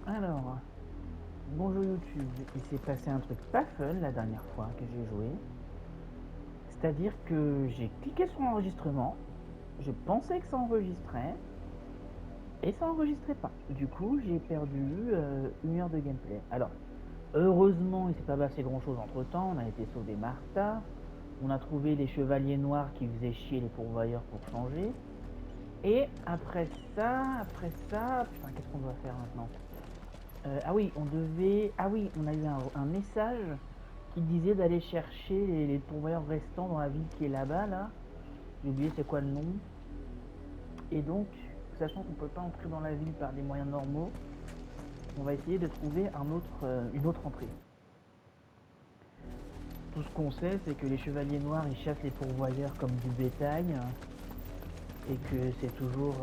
Alors, bonjour YouTube, il s'est passé un truc pas fun la dernière fois que j'ai joué. C'est-à-dire que j'ai cliqué sur l'enregistrement, je pensais que ça enregistrait, et ça enregistrait pas. Du coup, j'ai perdu 1 heure de gameplay. Alors, heureusement, il s'est pas passé grand-chose entre-temps, on a été sauvé Martha, on a trouvé les chevaliers noirs qui faisaient chier les pourvoyeurs pour changer, et après ça, putain, qu'est-ce qu'on doit faire maintenant? Ah oui, on a eu un message qui disait d'aller chercher les pourvoyeurs restants dans la ville qui est là-bas, là. J'ai oublié c'est quoi le nom. Et donc, sachant qu'on peut pas entrer dans la ville par des moyens normaux, on va essayer de trouver une autre entrée. Tout ce qu'on sait, c'est que les chevaliers noirs, ils chassent les pourvoyeurs comme du bétail, et que c'est toujours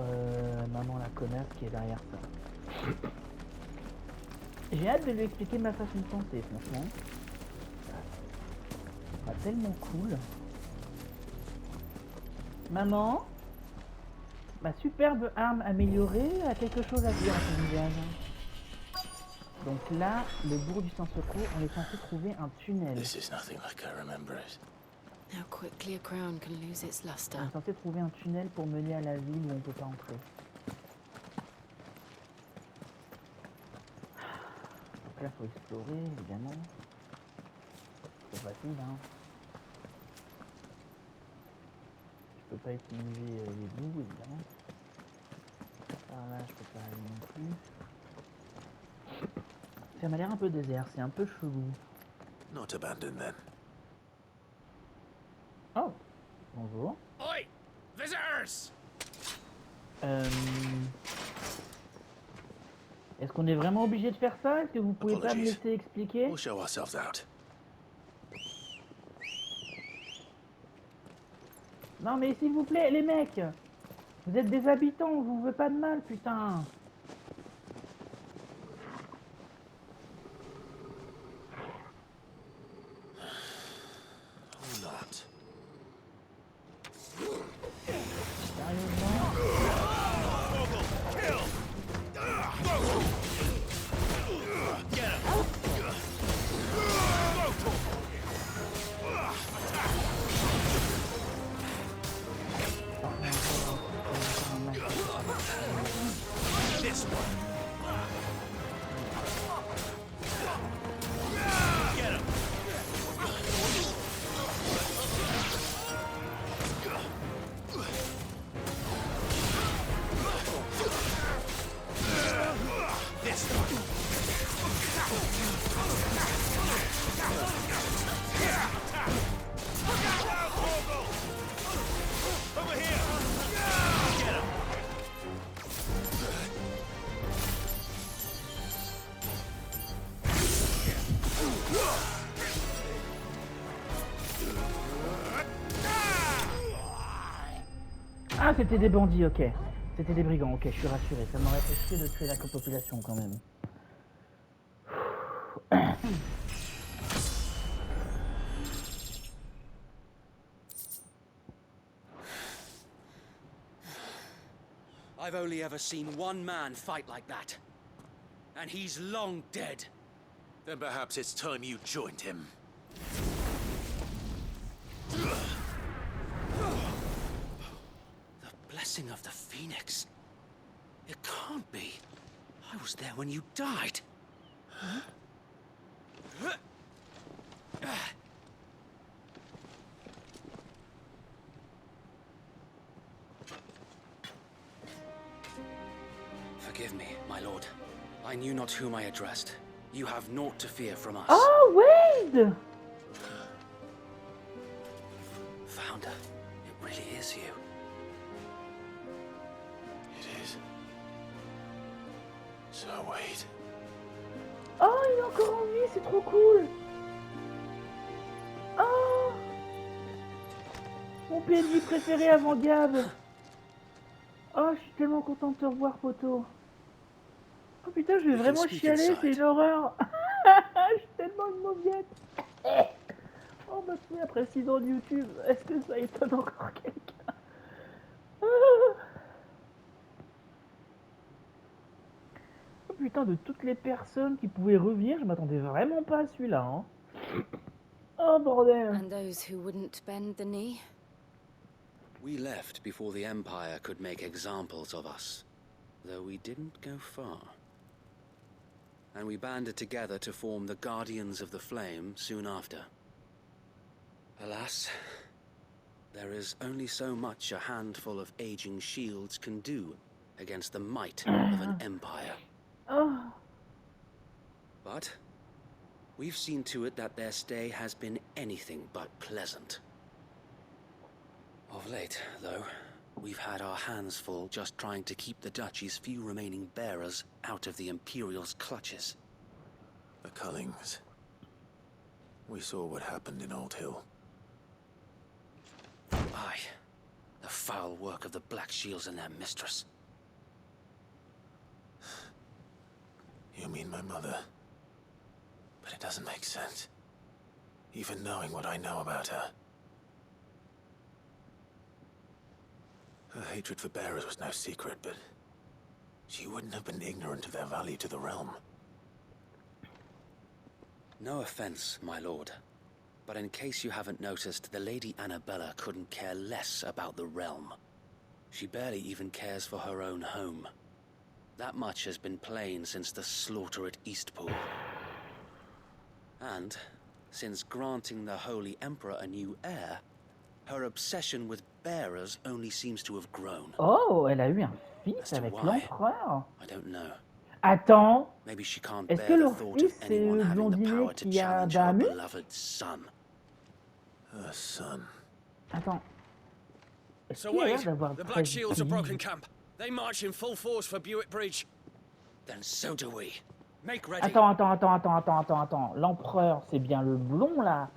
maman la connasse qui est derrière ça. J'ai hâte de lui expliquer ma façon de penser, franchement. Ah, tellement cool. Maman, ma superbe arme améliorée a quelque chose à dire à son visage. Donc là, le bourg du sans-secours, on est censé trouver un tunnel. This is nothing like I remember it. How quickly a crown can lose its luster. On est censé trouver un tunnel pour mener à la ville où on peut pas entrer. Donc là, faut explorer, évidemment. C'est facile, hein. Je peux pas utiliser les bouts, évidemment. Par là, je peux pas aller non plus. Ça m'a l'air un peu désert, c'est un peu chelou. Not abandoned then. Oh, bonjour. Oi! Visitors! Est-ce qu'on est vraiment obligé de faire ça? Est-ce que vous pouvez pas me Apologies. laisser expliquer? We'll show ourselves out. Non mais s'il vous plaît, les mecs! Vous êtes des habitants, on vous veut pas de mal, putain! Or not. Sérieusement? This one. Get him. This one. Over here. Get him. Ah, c'était des bandits, ok. C'était des brigands, ok, je suis rassuré. Ça m'aurait fait chier de tuer la population quand même. I've only ever seen one man fight like that. And he's long dead. Then perhaps it's time you joined him. The blessing of the Phoenix. It can't be. I was there when you died. Forgive me, my lord. I knew not whom I addressed. You have naught to fear from us. Oh, Wade! Founder, it really is you. It is. So wait. Oh, il est encore en vie, c'est trop cool! Oh! Mon PNJ préféré avant Gab! Oh, je suis tellement contente de te revoir, poteau! Oh putain, je vais vraiment chialer, c'est une horreur! Je suis tellement une mauviette! Oh, bah, après 6 ans de YouTube, est-ce que ça étonne encore quelqu'un? putain, de toutes les personnes qui pouvaient revenir, je m'attendais vraiment pas à celui-là, hein. Oh bordel. And those who wouldn't bend the knee? We left before the Empire could make examples of us, though we didn't go far. And we banded together to form the Guardians of the Flame soon after. Alas, there is only so much a handful of aging shields can do against the might of an empire. Oh. But we've seen to it that their stay has been anything but pleasant. Of late, though, we've had our hands full just trying to keep the Duchy's few remaining bearers out of the Imperial's clutches. The Cullings. We saw what happened in Old Hill. Aye, the foul work of the Black Shields and their mistress. You mean my mother? But it doesn't make sense. Even knowing what I know about her. Her hatred for bearers was no secret, but she wouldn't have been ignorant of their value to the realm. No offense, my lord, but in case you haven't noticed, the Lady Annabella couldn't care less about the realm. She barely even cares for her own home. That much has been plain since the slaughter at Eastpool. And, since granting the Holy Emperor a new heir, her obsession with bearers only seems to have grown. Oh, elle a eu un fils As to avec why, l'empereur. I don't know. Attends, Maybe she can't est-ce que bear the leur thought fils of c'est anyone le having the blondinet power to qui a challenge her Damu? beloved son. Her son. Attends. Est-ce So qu'il a l'air wait, d'avoir the très Black Shields have broken Clive? camp. They march in full force for Buick Bridge. Then so do we. Make ready. Attends. L'empereur, c'est bien le blond là.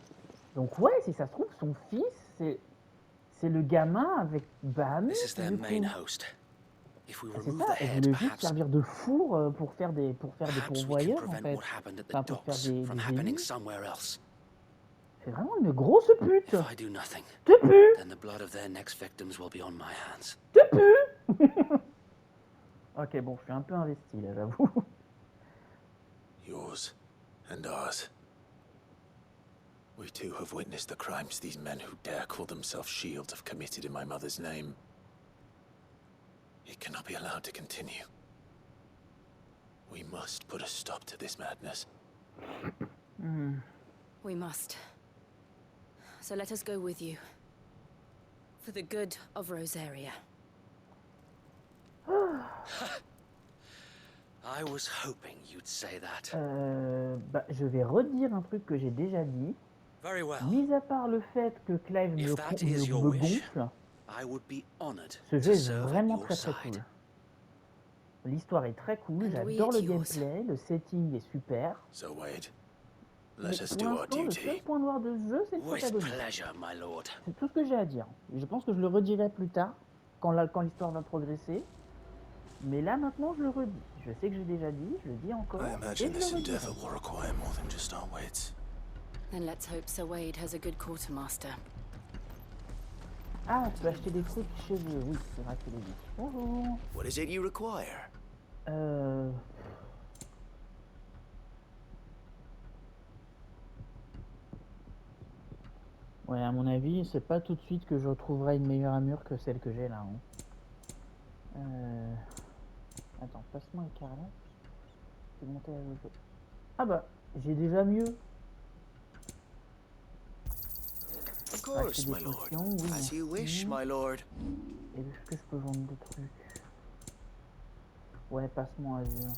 Donc ouais, si ça se trouve, son fils, c'est le gamin avec Bahamut, This is their du main coup. host. If we Ah, c'est remove ça, the elle head, voulait juste perhaps servir de four pour faire des we can pourvoyeurs en prevent fait. what happened at the Enfin, pour faire docks from des happening élus. somewhere else. C'est vraiment une grosse pute. If I do nothing, Te pue. then the blood of their next victims will be on my hands. Te pue. Ok, bon, je suis un peu investi là, j'avoue. Yours and ours. We too have witnessed the crimes these men who dare call themselves shields have committed in my mother's name. It cannot be allowed to continue. We must put a stop to this madness. We must. So let us go with you. For the good of Rosaria. I was hoping you'd say that. Bah, je vais redire un truc que j'ai déjà dit. Very well. Mis à part le fait que Clive If me, that is your me wish, gonfle, I would be honored ce jeu to est serve at vraiment your très side. cool. L'histoire est très cool, And j'adore we le at yours. gameplay, le setting est super. So Wade, Mais let us pour do our l'instant, le seul duty. point noir de ce jeu, c'est le With protagoniste. pleasure, my lord. C'est tout ce que j'ai à dire. Je pense que je le redirai plus tard, quand l'histoire va progresser. Mais là, maintenant, je le redis. Je sais que j'ai déjà dit, je le dis encore. I Et imagine je this le redirai. endeavor will require more than just our wits. Then let's hope Sir Wade has a good quartermaster. Ah, tu peux acheter des trucs chez eux. Oui, c'est vrai que c'est logique. Bonjour. What is it you require? Ouais, à mon avis, c'est pas tout de suite que je retrouverai une meilleure armure que celle que j'ai là. Hein. Attends, passe-moi le carrelage. Je vais monter à l'autre. Ah bah, j'ai déjà mieux. Of course, my lord. Oui, As you wish, merci. my lord. Et est-ce que je peux vendre des trucs? Ouais, passe-moi Azur.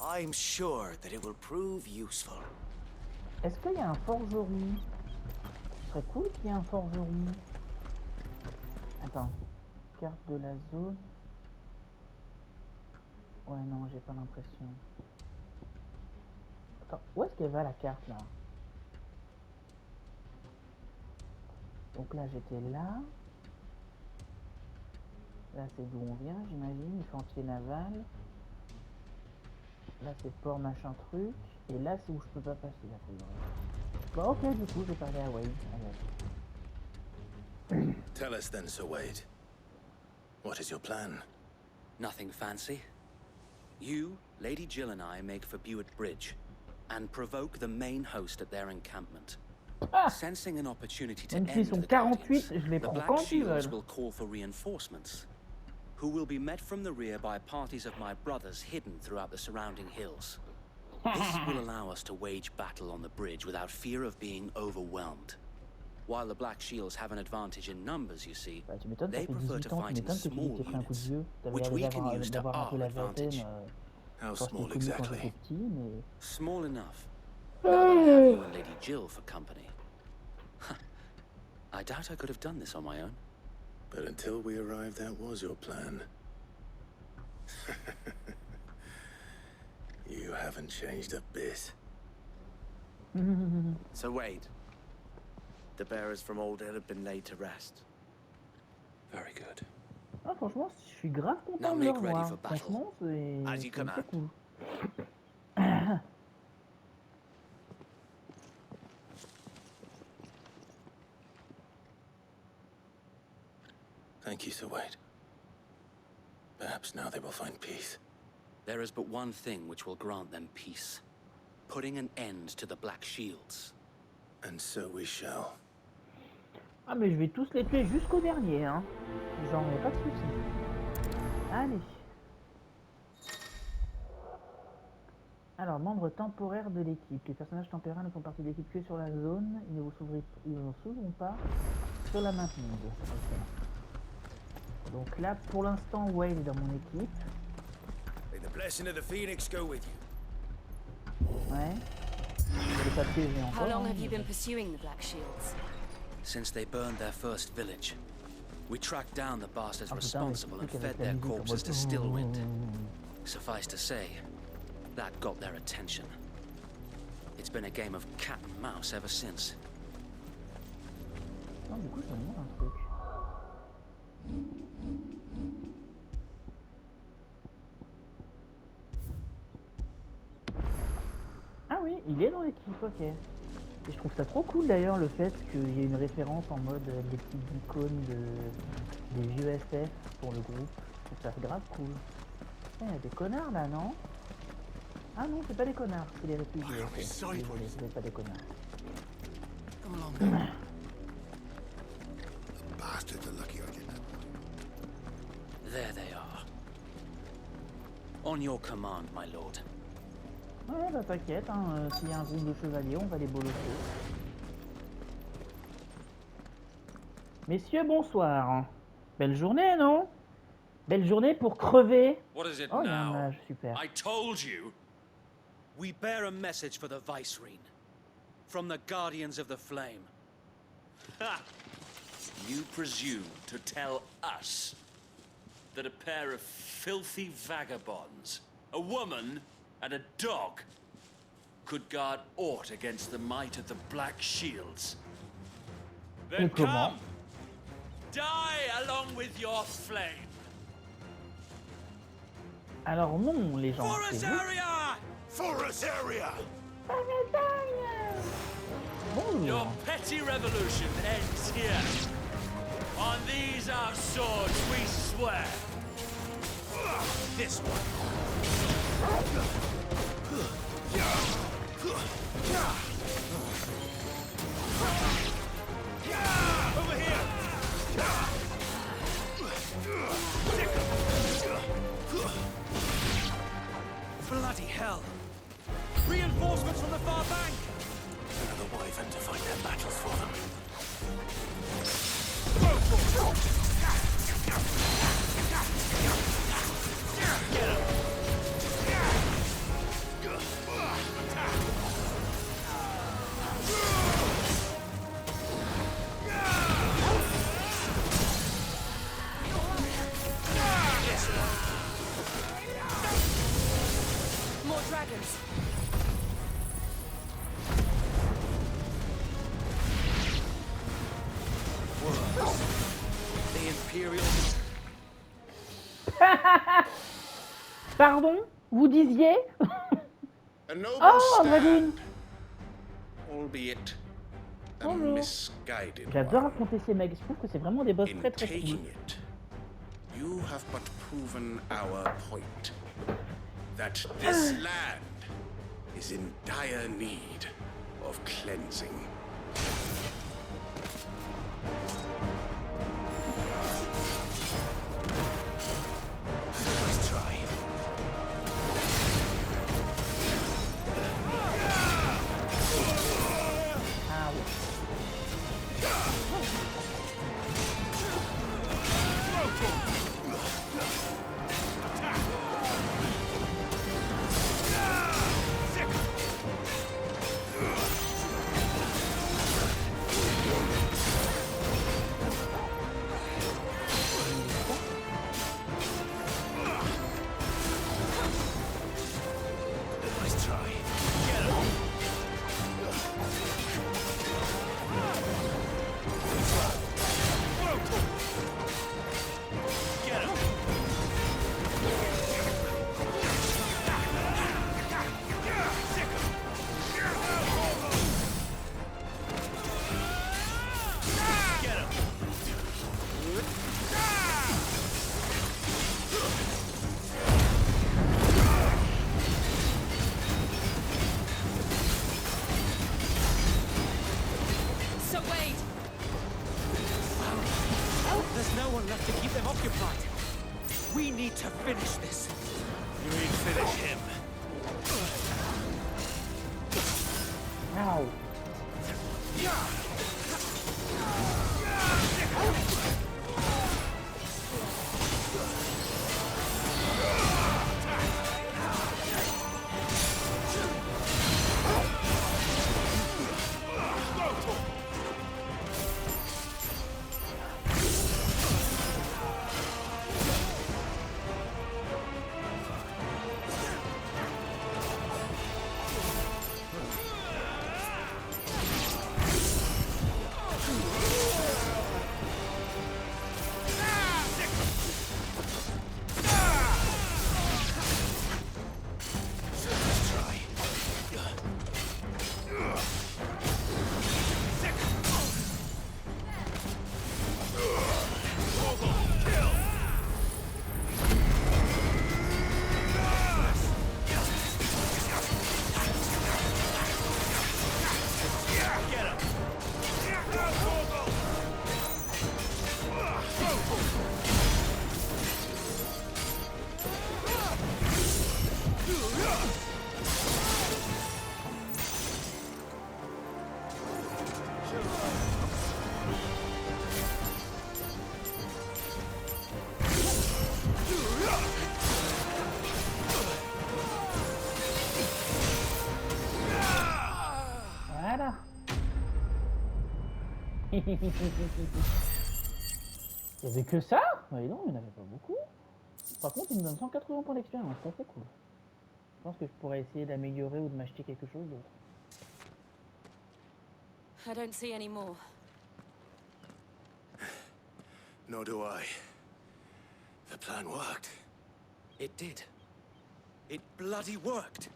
I'm sure that it will prove useful. Est-ce qu'il y a un forgeron? Ce serait cool qu'il y ait un forgeron. Attends. Carte de la zone. Ouais, non, j'ai pas l'impression. Attends, où est-ce qu'elle va la carte là? Donc là, j'étais là. Là, c'est d'où on vient, j'imagine, chantier naval. Là, c'est port machin truc. Et là, c'est où je peux pas passer, là, c'est vrai. Bon, ok, du coup, j'ai parlé à Wade. Allez. Tell us then, Sir Wade. What is your plan? Nothing fancy. You, Lady Jill and I make for Buett Bridge and provoke the main host at their encampment. Ah, Sensing an opportunity to même s'ils end sont the 48, Guardians, je les the prends Black quand ils Shields veulent. will call for reinforcements, who will be met from the rear by parties of my brothers hidden throughout the surrounding hills. This will allow us to wage battle on the bridge without fear of being overwhelmed. While the Black Shields have an advantage in numbers, you see, Bah, tu m'étonnes, ça they fait prefer 18 to ans, tu fight in m'étonnes que tu small t'es pris un coup de units, vieux. T'avais which l'air we can use to d'avoir un peu our la vingtaine advantage. How quand je t'ai small connu quand j'étais exactly? petit, mais... Small enough. Now that I have you and Lady Jill for company. I doubt I could have done this on my own. But until we arrived, that was your plan. You haven't changed a bit. So Wade, the bearers from Old Hill have been laid to rest. Very good. Ah, franchement, je suis grave content Now de le make ready revoir. for battle. Franchement, As you c'est command. cool. Thank you, Sir Wade. Perhaps now they will find peace. There is but one thing which will grant them peace. Putting an end to the Black Shields. And so we shall. Ah, mais je vais tous les tuer jusqu'au dernier, hein. J'en ai pas de soucis. Allez. Alors, membre temporaire de l'équipe. Les personnages temporaires ne font partie de l'équipe que sur la zone. Ils ne s'ouvrent pas sur la map mode. Ok. Donc là, pour l'instant, Wade est dans mon équipe. May the blessing of the Phoenix go with you. Ouais. Les papiers, j'ai How encore. long hein, have you mais- been pursuing the Black Shields? Since they burned their first village, we tracked down the bastards Ah, putain, mais responsible and c'est fed avec la their musique en corpses mode- to Stillwind. Suffice to say, that got their attention. It's been a game of cat and mouse ever since. Non, du coup, je me demande un truc. Ah oui, il est dans l'équipe, ok. Et je trouve ça trop cool d'ailleurs le fait qu'il y ait une référence en mode des petites icônes des vieux SF pour le groupe. Je trouve ça grave cool. Il y a des connards là, non? Ah non, c'est pas des connards, c'est des réfugiés. Ok, désolé, c'est pas des connards. Come along then. Bastards are lucky I didn't. There they are. On your command, my lord. Ouais, bah t'inquiète, hein, s'il y a un groupe de chevaliers, on va les bolosser. Messieurs, bonsoir. Belle journée, non? Belle journée pour crever. What is it Oh, il y a un now? mage, super. I told you. We bear a message for the Vicereine. From the Guardians of the Flame. Ha! You presume to tell us that a pair of filthy vagabonds, a woman and a dog, could guard aught against the might of the Black Shields? Then Et comment? come! Die along with your flame! Alors non, les gens. For c'est us vous. area! For us area! Bonjour. Your petty revolution ends here. On these our swords we swear. This one. Over here. Bloody hell. Reinforcements from the far bank. Another wyvern to fight their battles for them. Get him. More dragons. The Imperial... Pardon? Vous disiez? A noble Oh, stand, Valine! albeit a Bonjour. misguided J'adore one. affronter ces mecs. Je trouve que c'est vraiment des boss In très très cool. taking it, you have but proven our point. that this land is in dire need of cleansing. Let's try. Il y avait que ça? Bah non, il n'y en avait pas beaucoup. Par contre, il me donne 180 points d'expérience, ça c'est cool. Je pense que je pourrais essayer d'améliorer ou de m'acheter quelque chose d'autre. I don't see any more. Nor do I. The plan worked. It did. It bloody worked.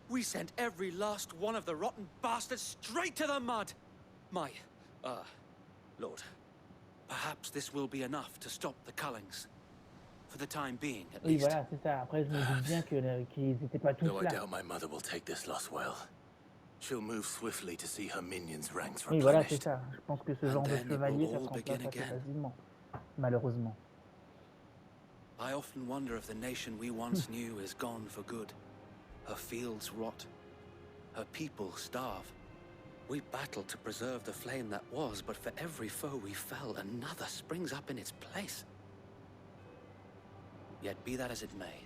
We sent every last one of the rotten bastards straight to the mud. My, Lord, perhaps this will be enough to stop the Cullings. For the time being, at Oui, least. voilà, c'est ça. Après, je me doute bien qu'ils n'étaient pas tous Though I là. doubt my mother will take this loss well. She'll move swiftly to see her minions' ranks Oui, voilà, c'est replenished. ça. Je pense que ce genre de chevalier, ça se remplace assez facilement. Malheureusement. I often wonder if the nation we once knew is gone for good. Her fields rot. Her people starve. We battled to preserve the flame that was, but for every foe we fell, another springs up in its place. Yet be that as it may,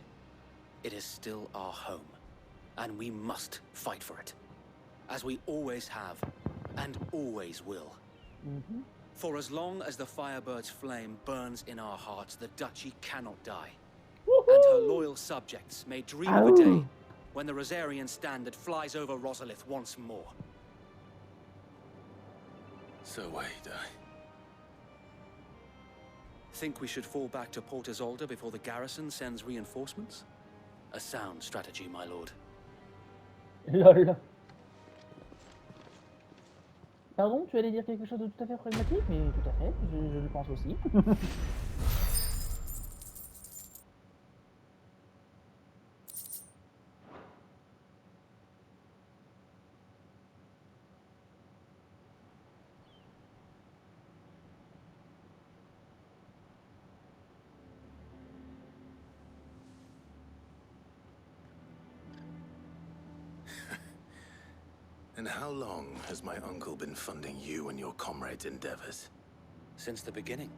it is still our home, and we must fight for it, as we always have, and always will. For as long as the Firebird's flame burns in our hearts, the Duchy cannot die. And her loyal subjects may dream of a day when the Rosarian standard flies over Rosalith once more. So wait, Think we should fall back to Port Isolde before the garrison sends reinforcements? A sound strategy, my lord. LOL. Pardon, tu allais dire quelque chose de tout à fait pragmatique, mais tout à fait, je le pense aussi. And how long has my uncle been funding you and your comrades' endeavors? Since the beginning.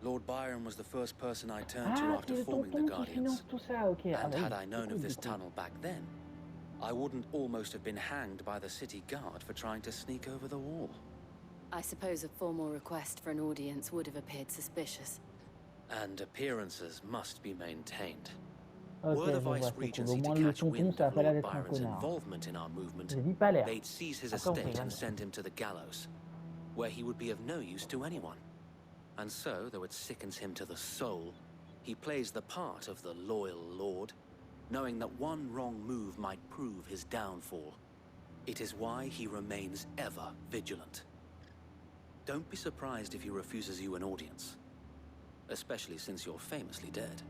Lord Byron was the first person I turned to Ah, after c'est le forming the tonton qui Guardians. finance tout ça, ok. Ah And bah oui, had I c'est known cool, of du this coup. tunnel back then, I wouldn't almost have been hanged by the city guard for trying to sneak over the wall. I suppose a formal request for an audience would have appeared suspicious. And appearances must be maintained. Ok, Were the je vois, Vice c'est cool. Regency Au to moins le catch tonton, wind ça a of pas l'air Lord d'être un Byron's connard. involvement in our movement, J'ai dit pas l'air. they'd seize his Après, on sait estate and jamais. send him to the gallows, where he would be of no use to anyone. And so, though it sickens him to the soul, he plays the part of the loyal lord, knowing that one wrong move might prove his downfall. It is why he remains ever vigilant. Don't be surprised if he refuses you an audience, especially since you're famously dead.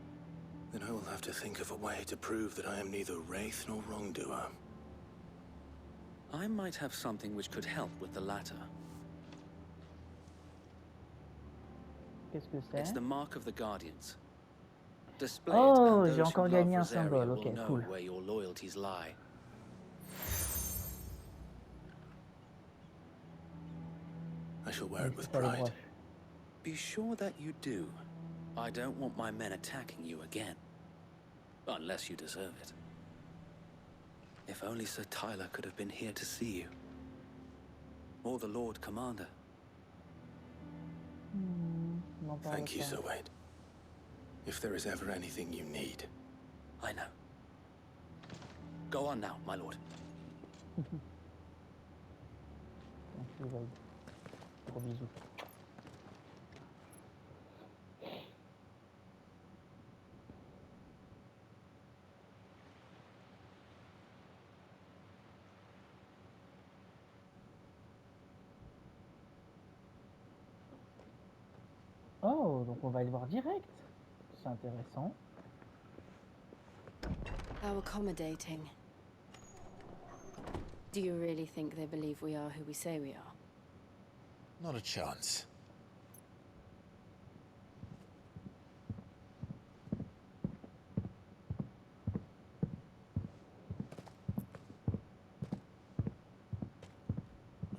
Then I will have to think of a way to prove that I am neither wraith nor wrongdoer. I might have something which could help with the latter. Qu'est-ce que It's c'est? the mark of the Guardians. Display Oh, it, and j'ai those encore who love gagné un Rosaria symbole, will ok, know cool. where your loyalties lie. I shall wear it with C'est pas les pride. broches. Be sure that you do. I don't want my men attacking you again. Unless you deserve it. If only Sir Tyler could have been here to see you. Or the Lord Commander. N'en parle Thank you, pas. Sir Wade. If there is ever anything you need. I know. Go on now, my lord. Merci, Wade. Gros bisous. Oh, donc on va le voir direct. C'est intéressant. How accommodating. Do you really think they believe we are who we say we are? Not a chance.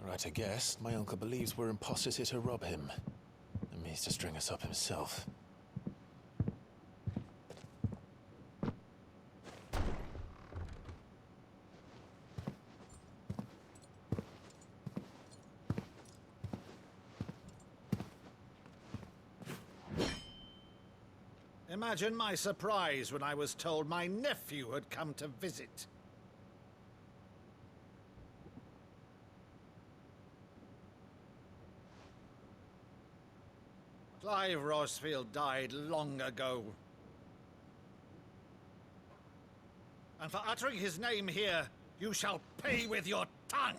Right, I guess. My uncle believes we're imposters here to rob him. And means to string us up himself. Imagine my surprise when I was told my nephew had come to visit. Clive Rosfield died long ago. And for uttering his name here, you shall pay with your tongue!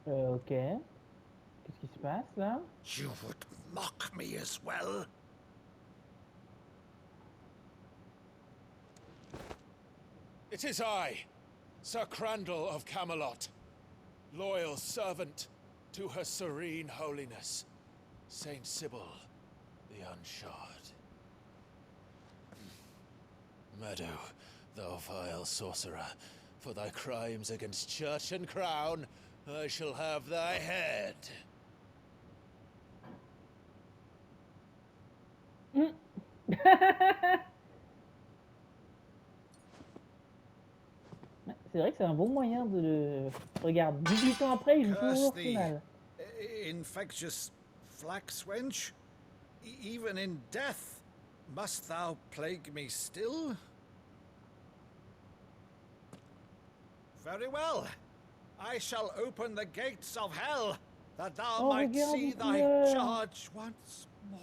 Ok. Qu'est-ce qui se passe là? You would mock me as well? It is I, Sir Crandall of Camelot, loyal servant to Her Serene Holiness, Saint Sybil the Unshod. Meadow, thou vile sorcerer, for thy crimes against church and crown, I shall have thy head. C'est vrai que c'est un bon moyen de le... Regarde, 18 ans après, il joue toujours Curse au thee, final. infectious flax wench. Even in death, must thou plague me still? Very well. I shall open the gates of hell, that thou Oh, might regarde, see il thy pleure. charge once more.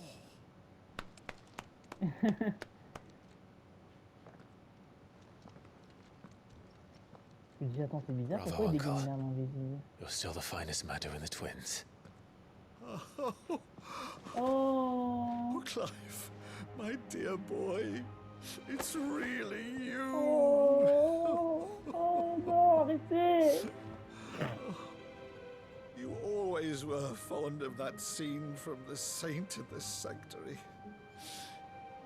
Je me dis, attends, c'est bizarre, Bravo, pourquoi il uncle. dégage une arme invisible? You're still the finest Meadow in the twins. Oh, Clive, my dear boy, it's really you. oh, oh non, arrêtez! You always fond of that scene from The Saint in the Sanctuary.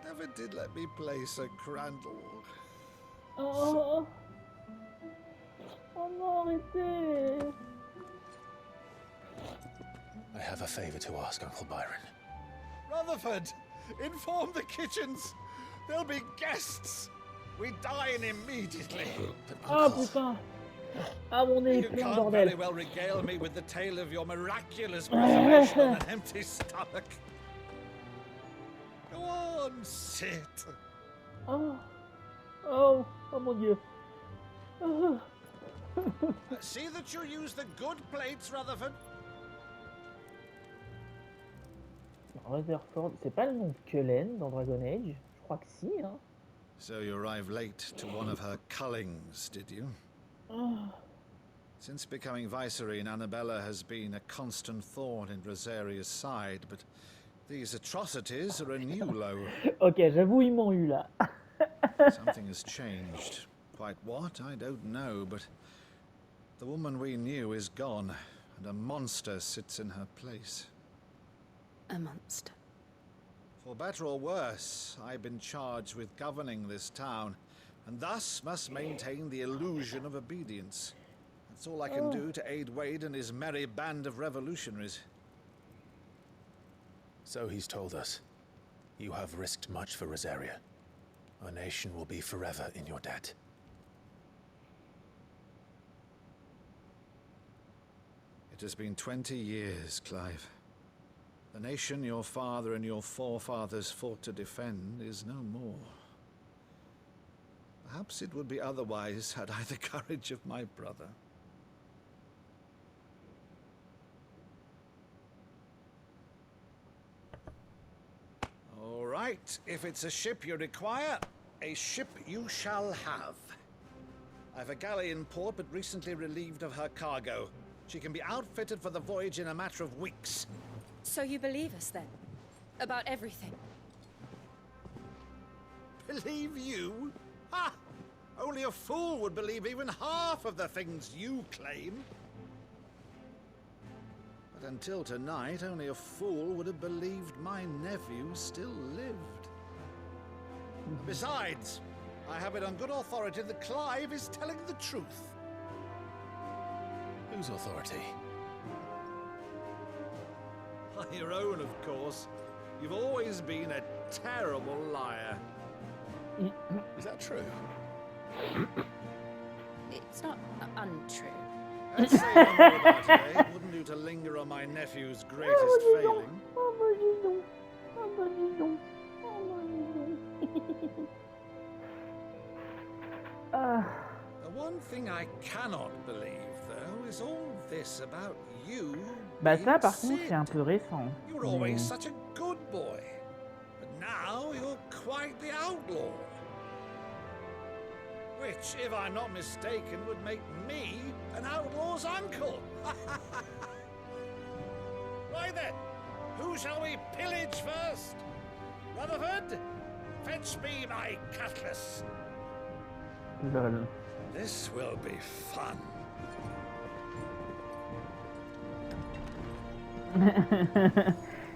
Never did let me place a crandall. Oh, oh non, arrêtez. I have a favor to ask, Uncle Byron. Rutherford, inform the kitchens. There'll be guests. We dine immediately. But Ah Uncle, putain. Ah mon nez est You plein, can't very bordel. well regale me with the tale of your miraculous preservation on an empty stomach. Go on, sit. Oh, oh, oh mon dieu. Oh. See that you use the good plates, Rutherford. Rutherford, c'est pas le nom de Cullen dans Dragon Age? Je crois que si, hein. So you arrived late to one of her cullings, did you? Oh. Since becoming Vicereine, Annabella has been a constant thorn in Rosaria's side, but these atrocities are a new low. Ok, j'avoue, ils m'ont eu là. Something has changed. Quite what, I don't know, but the woman we knew is gone, and a monster sits in her place. A monster. For better or worse, I've been charged with governing this town, and thus must maintain the illusion of obedience. That's all I can do to aid Wade and his merry band of revolutionaries. so he's told us. You have risked much for Rosaria. Our nation will be forever in your debt. It has been 20 years, Clive. The nation your father and your forefathers fought to defend is no more. Perhaps it would be otherwise had I the courage of my brother. All right, if it's a ship you require, a ship you shall have. I've a galley in port, but recently relieved of her cargo. She can be outfitted for the voyage in a matter of weeks. So you believe us then? About everything? Believe you? Ha! Only a fool would believe even half of the things you claim. But until tonight, only a fool would have believed my nephew still lived. Besides, I have it on good authority that Clive is telling the truth. Whose authority? By your own, of course. You've always been a terrible liar. Is that true? It's not untrue. Let's say no more about it, eh? It wouldn't do to linger on my nephew's greatest failing. Oh bah dis donc. Oh bah dis donc. Oh bah dis donc. The one thing I cannot believe, though, is all this about you. Bah being ça par contre Sid. c'est un peu récent. You were always such a good boy. But now you're quite the outlaw. Which, if I'm not mistaken, would make me an outlaw's uncle. Right then, who shall we pillage first? Rutherford, fetch me my cutlass. Lol. This will be fun.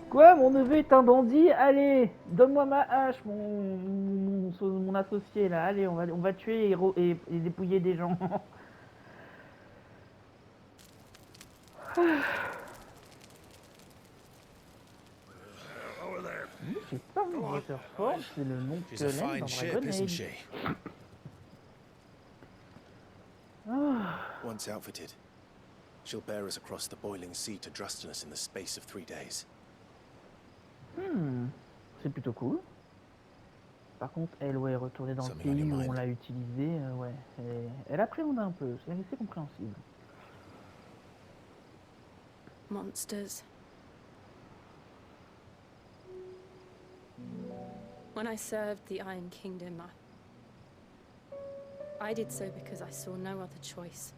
Quoi, mon neveu est un bandit? Allez, donne-moi ma hache, mon associé là. Allez, on va tuer et dépouiller des gens. J'ai pas vu Waterford, c'est le nom que She's a l'aime fine dans ship, Dragon isn't Age. she? Once outfitted, she'll bear us across the boiling sea to Drustinus in the space of 3 days. C'est plutôt cool. Par contre, elle, ouais, retourner dans le Something on pays your où on mind? l'a utilisé, ouais, elle appréhende un peu, c'est compréhensible. Monsters. When I served the Iron Kingdom, I did so because I saw no other choice.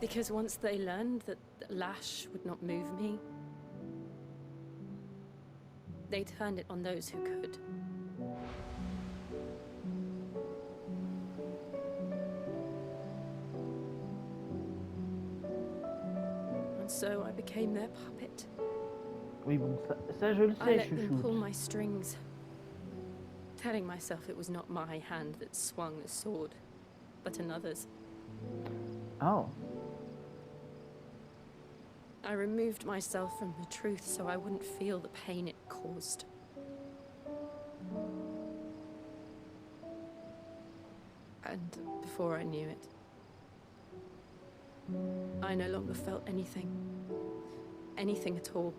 Because once they learned that the lash would not move me, they turned it on those who could. so I became their puppet. Oui, bon, ça je le I sais, let them pull chouchoute. my strings, telling myself it was not my hand that swung the sword, but another's. Oh, I removed myself from the truth so I wouldn't feel the pain it caused. And before I knew it, I no longer felt anything. Anything at all.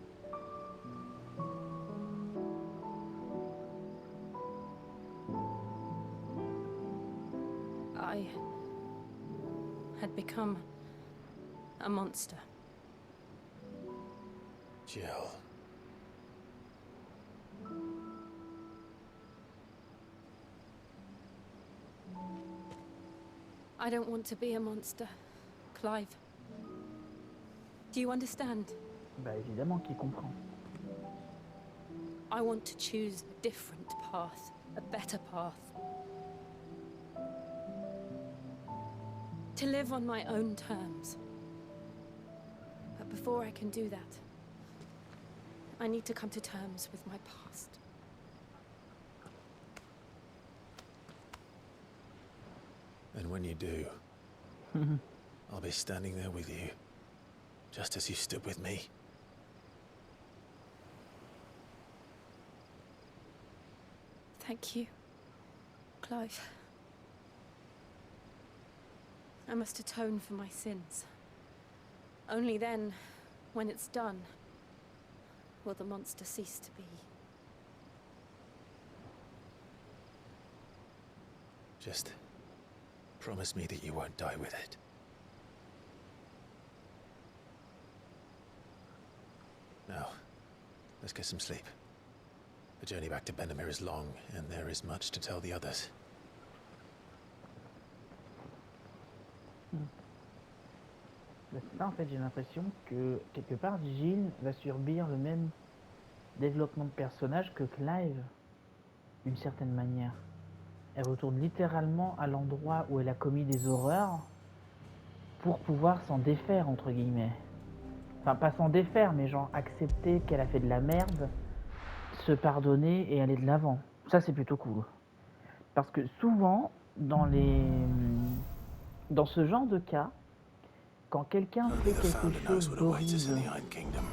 I had become a monster. Jill. I don't want to be a monster, Clive. Do you understand? bah évidemment qu'il comprend. I want to choose a different path, a better path. To live on my own terms. But before I can do that, I need to come to terms with my past. And when you do, I'll be standing there with you, just as you stood with me. Thank you, Clive. I must atone for my sins. Only then, when it's done, will the monster cease to be. Just promise me that you won't die with it. Now, let's get some sleep. The journey back to Benamir is long, and there is much to tell the others. Bah, c'est ça en fait, j'ai l'impression que quelque part Jill va subir le même développement de personnage que Clive, d'une certaine manière. Elle retourne littéralement à l'endroit où elle a commis des horreurs pour pouvoir s'en défaire, entre guillemets. Enfin, pas s'en défaire, mais genre accepter qu'elle a fait de la merde, se pardonner et aller de l'avant. Ça, c'est plutôt cool. Parce que souvent, dans ce genre de cas, quand quelqu'un fait Only the quelque founder knows chose what awaits us in d'horrible... the Iron Kingdom.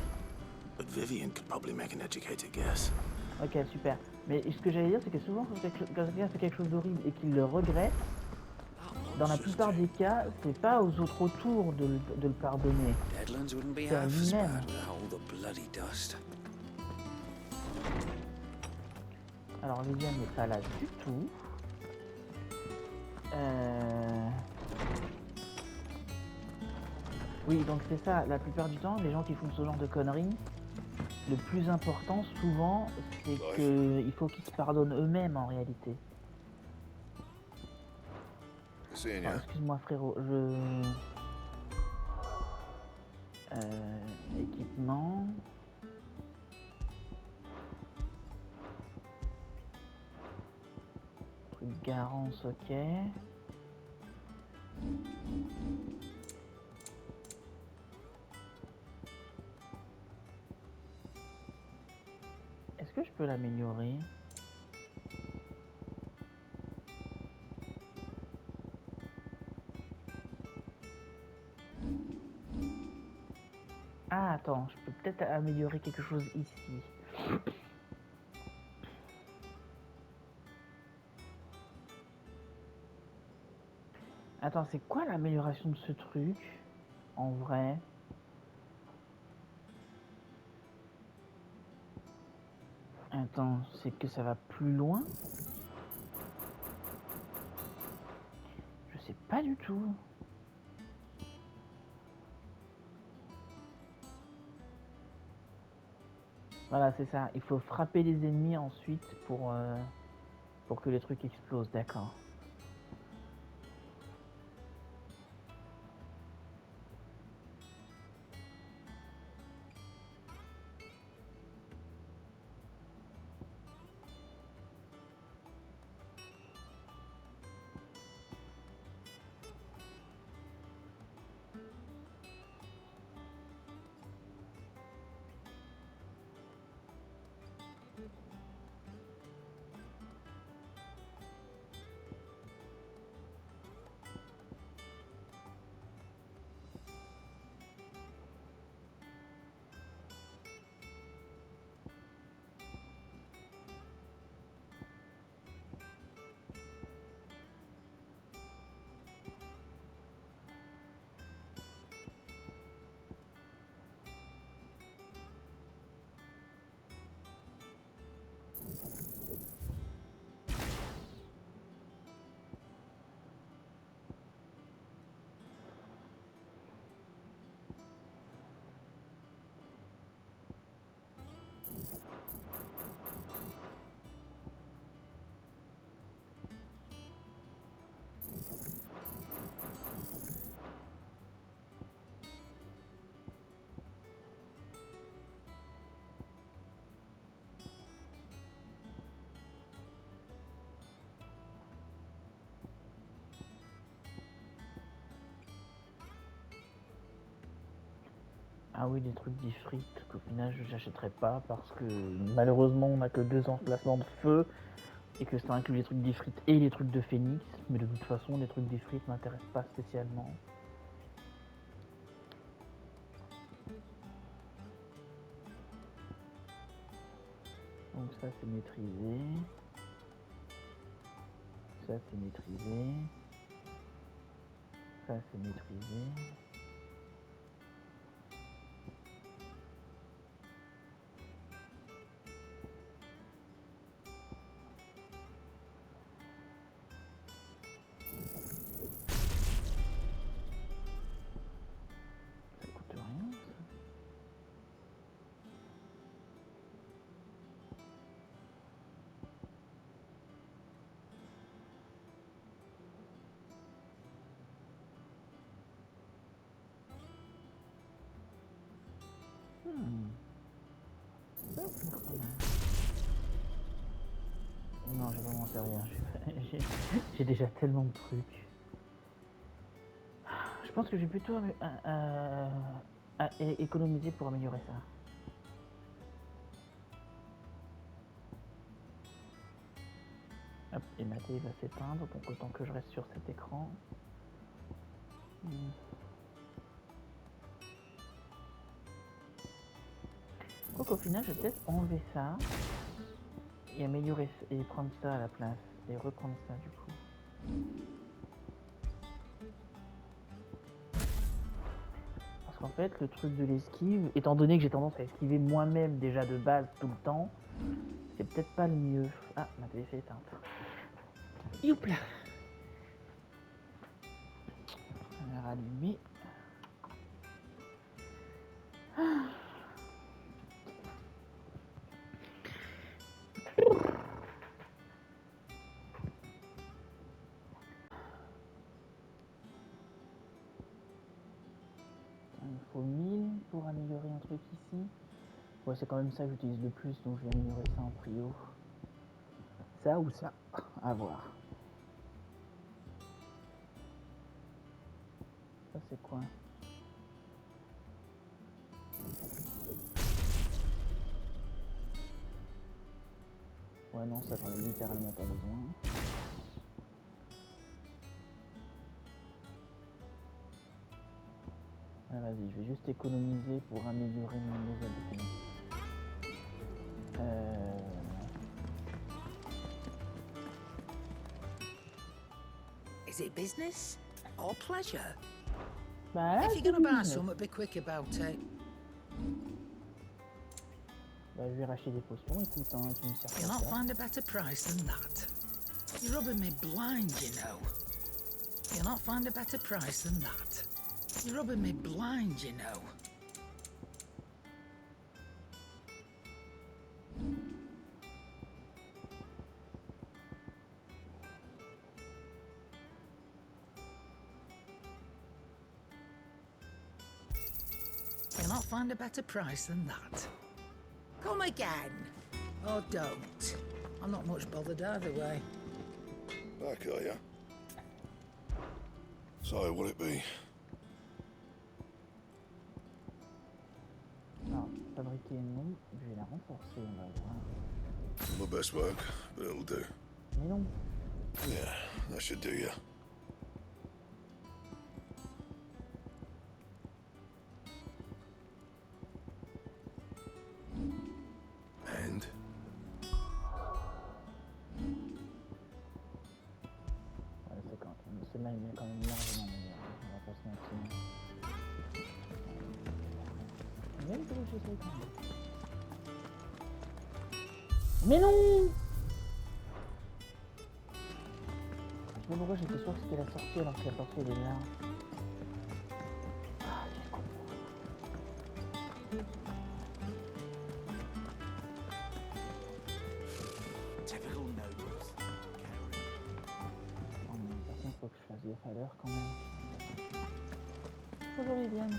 But Vivian could probably make an educated guess. Ok, super. Mais ce que j'allais dire, c'est que souvent, quand quelqu'un fait quelque chose d'horrible et qu'il le regrette, dans la plupart des cas, c'est pas aux autres autour de le pardonner. Deadlands wouldn't be C'est à half as lui-même. bad without all the bloody dust. Alors, Viviane n'est pas là du tout. Oui, donc c'est ça. La plupart du temps, les gens qui font ce genre de conneries, le plus important, souvent, c'est qu'il faut qu'ils se pardonnent eux-mêmes, en réalité. Alors, excuse-moi, frérot, équipement... Truc garance, ok. Est-ce que je peux l'améliorer? Ah, attends, je peux peut-être améliorer quelque chose ici. Attends, c'est quoi l'amélioration de ce truc, en vrai? Attends, c'est que ça va plus loin? Je sais pas du tout. Voilà, c'est ça. Il faut frapper les ennemis ensuite pour que les trucs explosent, d'accord. Ah oui, des trucs d'ifrites qu'au final je n'achèterai pas parce que malheureusement on n'a que 2 emplacements de feu et que ça inclut les trucs d'ifrites et les trucs de phénix, mais de toute façon les trucs d'ifrites m'intéressent pas spécialement. Donc ça c'est maîtrisé. Ça c'est maîtrisé. Ça c'est maîtrisé. Ça coûte rien ça. Ça a l'air pas mal. Non, j'ai vraiment fait rien. J'ai déjà tellement de trucs. Je pense que je vais plutôt économiser pour améliorer ça. Hop, et ma télé va s'éteindre, donc autant que je reste sur cet écran. Donc au final, je vais peut-être enlever ça et améliorer et prendre ça à la place et reprendre ça du coup. Parce qu'en fait, le truc de l'esquive, étant donné que j'ai tendance à esquiver moi-même déjà de base tout le temps, c'est peut-être pas le mieux. Ah, ma télé s'est éteinte. Youpla. On va rallumer. Il me faut 1000 pour améliorer un truc ici. Ouais, c'est quand même ça que j'utilise le plus, donc je vais améliorer ça en prio. Ça ou ça, à voir. Ça c'est quoi? Ouais non, ça j'en ai littéralement pas besoin. Ah, vas-y, je vais juste économiser pour améliorer mon nouvelle définition. Is it business or pleasure? Bah, If you're gonna buy something, be quick about it. Bah, je vais racheter des potions, écoute, hein, tu me sers You'll pas not ça. find a better price than that. You're rubbing me blind, you know. You'll not find a better price than that. You're rubbing me blind, you know. You'll not find a better price than that. Come again. Or don't. I'm not much bothered either way. Back, are ya? So, what'll it be? Alors, fabriquer non, je vais la renforcer, on va voir. My best work, but it'll do. Mais non, Yeah, that should do ya. And? ouais, c'est quand même, celle-là il est quand même largement meilleur, on va pas se mentir. Même que je sais quand même. Mais non! Je sais pas pourquoi j'étais sûr que c'était la sortie alors que la sortie elle est là. Ah, quel con. Typical nobles. Oh, mais par contre, faut que je fasse gaffe à l'heure quand même. Bonjour Viviane.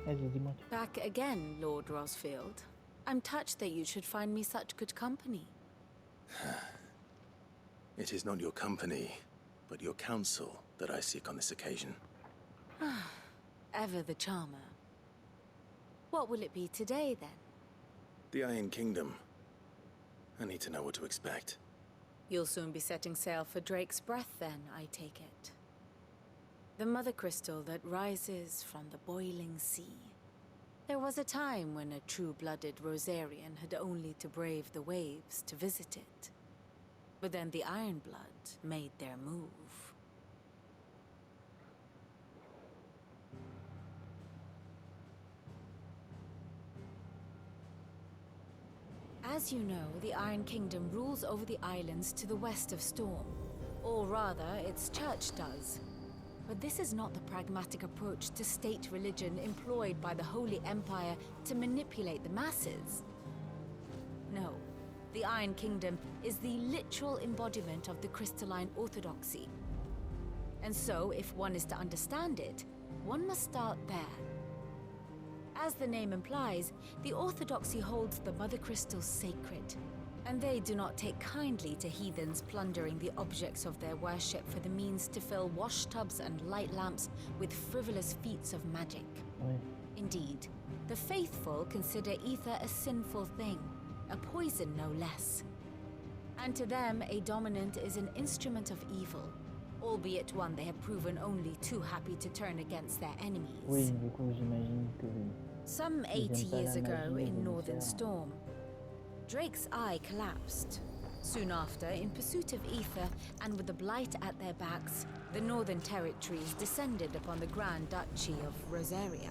Vas-y, dis-moi tout. Back again, Lord Rosfield. I'm touched that you should find me such good company. It is not your company, but your counsel that I seek on this occasion. Ever the charmer. What will it be today, then? The Iron Kingdom. I need to know what to expect. You'll soon be setting sail for Drake's Breath, then, I take it. The mother crystal that rises from the boiling sea. There was a time when a true-blooded Rosarian had only to brave the waves to visit it. But then the Ironblood made their move. As you know, the Iron Kingdom rules over the islands to the west of Storm. Or rather, its church does. But this is not the pragmatic approach to state religion employed by the Holy Empire to manipulate the masses. No, the Iron Kingdom is the literal embodiment of the crystalline orthodoxy. And so, if one is to understand it, one must start there. As the name implies, the orthodoxy holds the Mother Crystals sacred, and they do not take kindly to heathens plundering the objects of their worship for the means to fill washtubs and light lamps with frivolous feats of magic. Ouais. Indeed, the faithful consider ether a sinful thing, a poison no less. And to them, a dominant is an instrument of evil, albeit one they have proven only too happy to turn against their enemies. Oui, du coup, j'imagine que Some ils 80 aiment pas years la ago magie, in les Northern émissaires. Storm, Drake's eye collapsed. Soon after, in pursuit of ether and with the blight at their backs, the Northern Territories descended upon the Grand Duchy of Rosaria.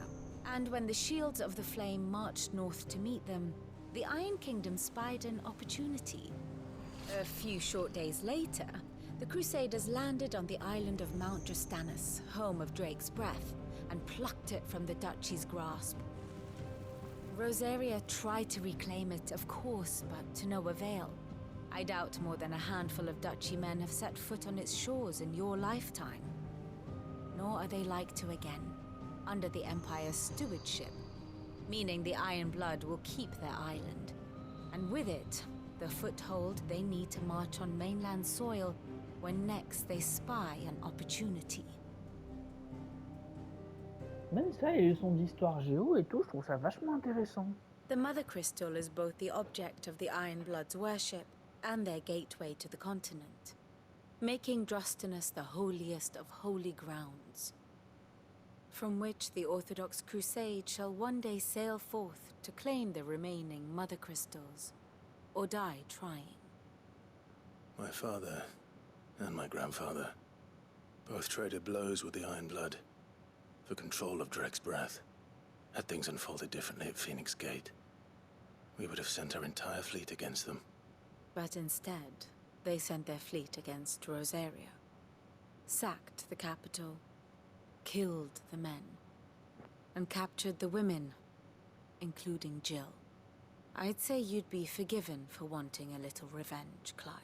And when the Shields of the Flame marched north to meet them, the Iron Kingdom spied an opportunity. A few short days later, the Crusaders landed on the island of Mount Drastanus, home of Drake's Breath, and plucked it from the Duchy's grasp. Rosaria tried to reclaim it, of course, but to no avail. I doubt more than a handful of Duchy men have set foot on its shores in your lifetime. Nor are they like to again, under the Empire's stewardship, meaning the Iron Blood will keep their island, and with it, the foothold they need to march on mainland soil when next they spy an opportunity. Même ça, les leçons d'histoire géo et tout, je trouve ça vachement intéressant. The Mother Crystal is both the object of the Iron Blood's worship and their gateway to the continent, making Drastanus the holiest of holy grounds, from which the Orthodox Crusade shall one day sail forth to claim the remaining Mother Crystals, or die trying. My father and my grandfather both traded blows with the Iron Blood for control of Drake's Breath. Had things unfolded differently at Phoenix Gate, we would have sent our entire fleet against them. But instead, they sent their fleet against Rosaria, sacked the capital, killed the men, and captured the women, including Jill. I'd say you'd be forgiven for wanting a little revenge, Clive.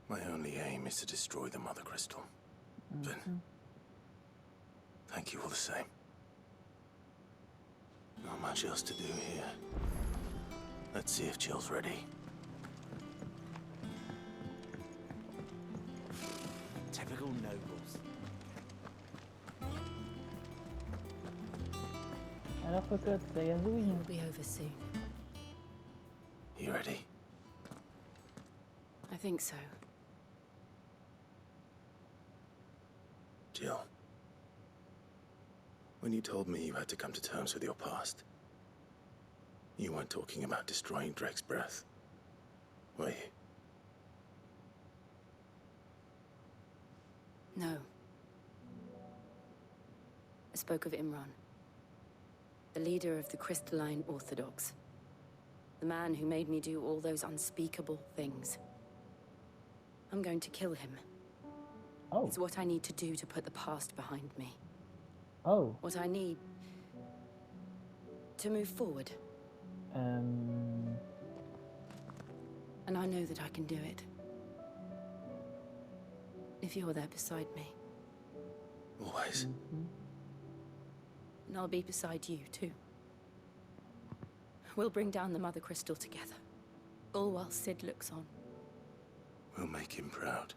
My only aim is to destroy the Mother Crystal. But thank you all the same. Not much else to do here. Let's see if Jill's ready. Typical nobles. Alors, cocotte, ça gazouille. It'll be over soon. You ready? I think so. Jill, when you told me you had to come to terms with your past, you weren't talking about destroying Drake's Breath, were you? No. I spoke of Imran, the leader of the Crystalline Orthodox. The man who made me do all those unspeakable things. I'm going to kill him. Oh, It's what I need to do to put the past behind me. oh. What I need to move forward. Euh... And I know that I can do it. If you're there beside me. Always. And I'll be beside you, too. We'll bring down the Mother Crystal together. All while Sid looks on. We'll make him proud.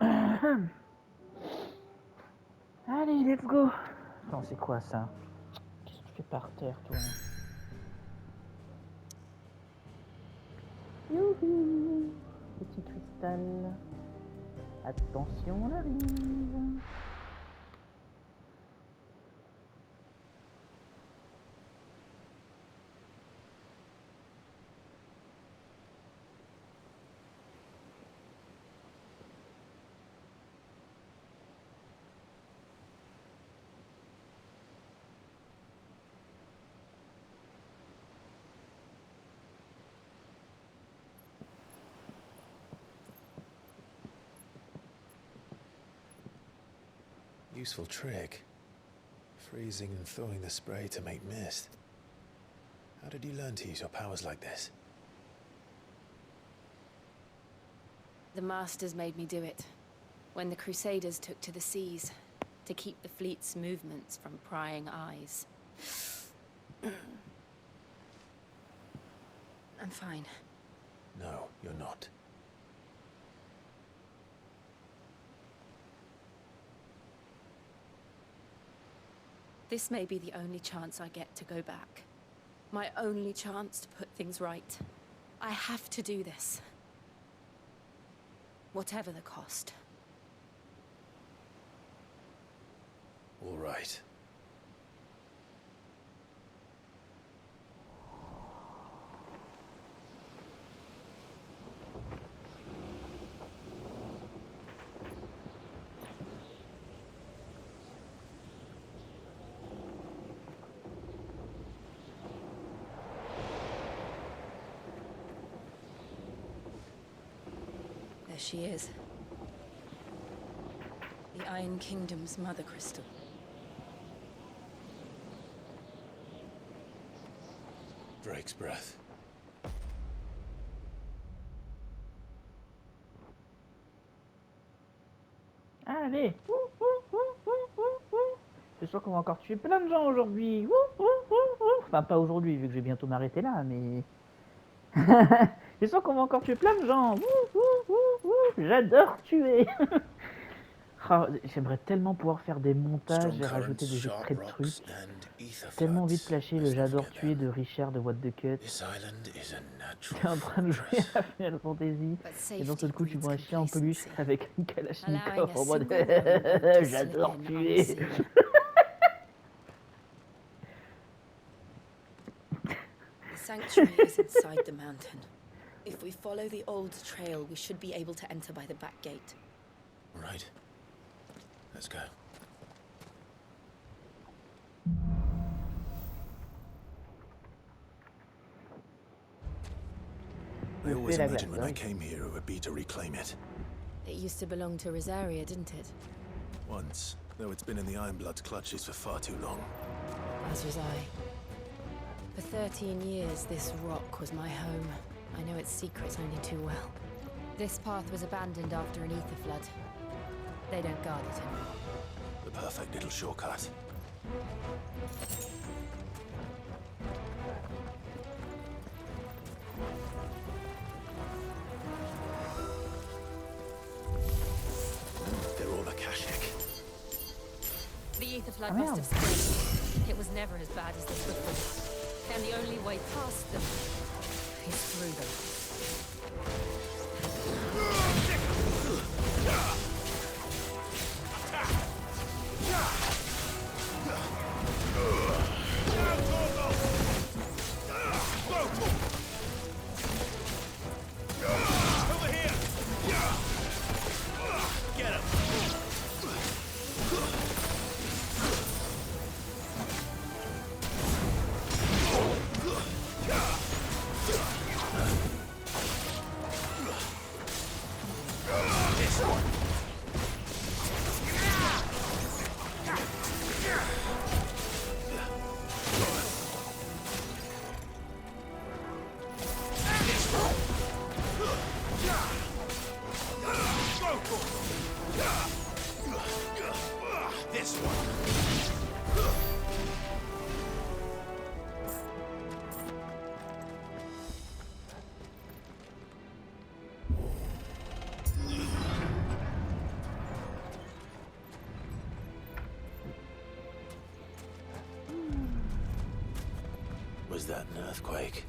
Allez, let's go. Attends, c'est quoi ça? Qu'est-ce que tu fais par terre, toi? Youhou! Petit cristal. Attention, on arrive. Useful trick. Freezing and thawing the spray to make mist. How did you learn to use your powers like this? The Masters made me do it. When the Crusaders took to the seas, to keep the fleet's movements from prying eyes. I'm fine. No, you're not. This may be the only chance I get to go back. My only chance to put things right. I have to do this. Whatever the cost. All right. There she is. The Iron Kingdom's mother crystal. Drake's breath. Allez. C'est sûr qu'on va encore tuer plein de gens aujourd'hui. Enfin, pas aujourd'hui, vu que je vais bientôt m'arrêter là, mais... C'est sûr qu'on va encore tuer plein de gens. J'adore tuer. Oh, j'aimerais tellement pouvoir faire des montages et rajouter des extraits de trucs. J'ai tellement envie de flasher le j'adore tuer de Richard de What the Cut. T'es en train de jouer à Final Fantasy et d'un seul coup tu vois un chien en peluche avec une kalachnikov en mode j'adore tuer. The sanctuary is inside the mountain. If we follow the old trail, we should be able to enter by the back gate. Right. Let's go. I always imagined when I came here it would be to reclaim it. It used to belong to Rosaria, didn't it? Once, though it's been in the Ironblood's clutches for far too long. As was I. For 13 years, this rock was my home. I know its secrets only too well. This path was abandoned after an ether flood. They don't guard it anymore. The perfect little shortcut. They're all Akashic. The ether flood must have spread. It was never as bad as this before. And the only way past them is through them. Was that an earthquake?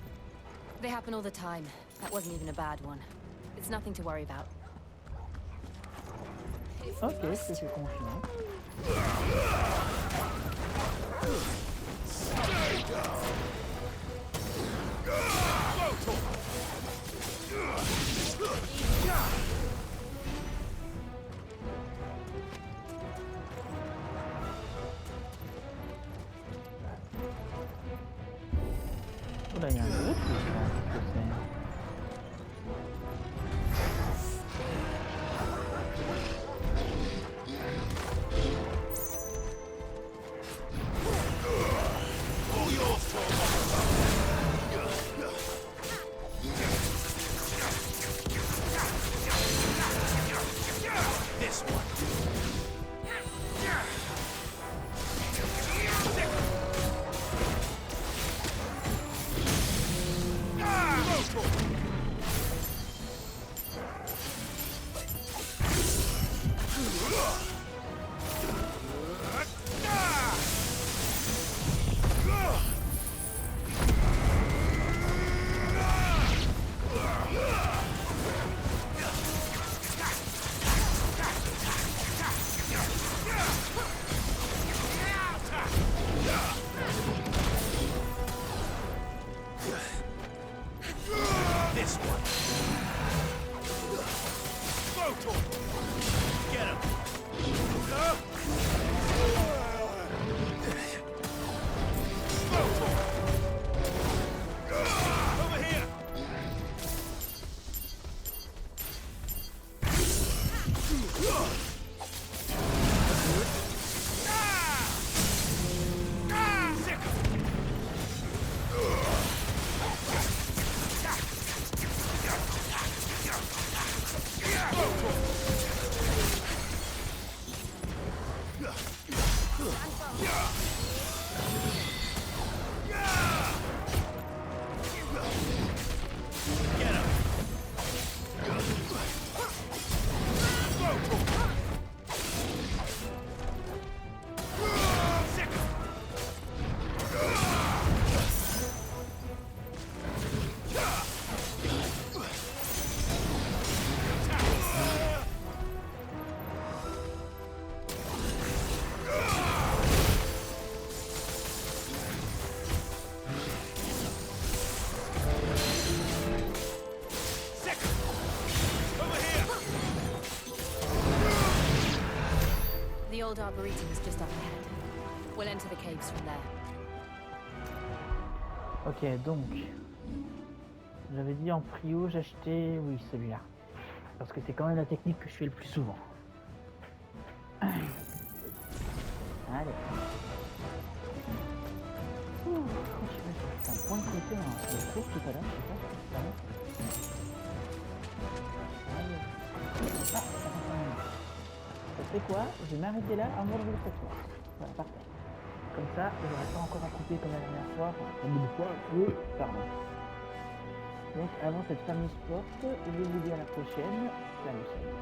They happen all the time. That wasn't even a bad one. It's nothing to worry about. If we Ok, je must. te fais confiance. Oh là, il y a un gros truc là, qu'est-ce que c'est? The old arboretum is just up ahead. We'll enter the caves from there. Ok, donc, j'avais dit en prio, j'achetais, oui, celui-là. Parce que c'est quand même la technique que je fais le plus souvent. Allez. Ouh, je sais pas, c'est un point de côté sur le cours tout à l'heure, je sais pas si c'est ça. Allez. Ça fait quoi? Je vais m'arrêter là avant de le faire. Voilà, parfait. Comme ça, je n'aurai pas encore à couper comme la dernière fois. Pardon. Donc, avant cette fameuse porte, je vous dis à la prochaine. Salut, salut.